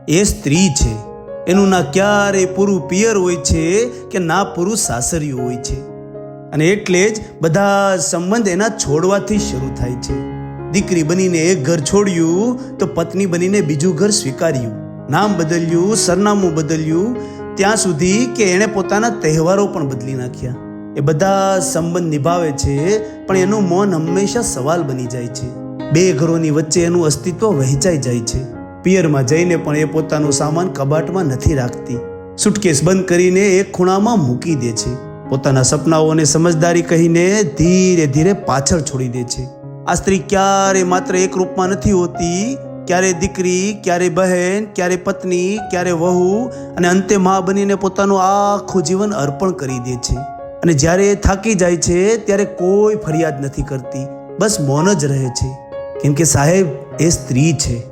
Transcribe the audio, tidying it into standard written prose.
એ સ્ત્રી છે. એનું ના ક્યારે પૂરું પિયર હોય છે કે ના પૂરું સાસરિયું હોય છે. અને એટલે જ બધા સંબંધ એના છોડવાથી શરૂ થાય છે. દીકરી બનીને એક ઘર છોડ્યું તો પત્ની બનીને બીજું ઘર સ્વીકાર્યું, નામ બદલ્યું, સરનામું બદલ્યું, ત્યાં સુધી કે એણે પોતાના તહેવારો પણ બદલી નાખ્યા. એ બધા સંબંધ નિભાવે છે, પણ એનું મૌન હંમેશા સવાલ બની જાય છે. બે ઘરોની વચ્ચે એનું અસ્તિત્વ વહેંચાઈ જાય છે. પિયરમાં જઈને પણ એ પોતાનો સામાન કબાટમાં નથી રાખતી, સુટકેસ બંધ કરીને એક ખૂણામાં મૂકી દે છે. પોતાના સપનાઓને સમજદારી કહીને ધીરે ધીરે પાછળ છોડી દે છે. આ સ્ત્રી ક્યારે માત્ર એક રૂપમાં નથી હોતી. ક્યારે દીકરી, ક્યારે બહેન, ક્યારે પત્ની, ક્યારે વહુ, અને અંતે મા બનીને પોતાનું આખું જીવન અર્પણ કરી દે છે. અને જ્યારે એ થાકી જાય છે ત્યારે કોઈ ફરિયાદ નથી કરતી, બસ મૌન જ રહે છે. કેમ કે સાહેબ, એ સ્ત્રી છે.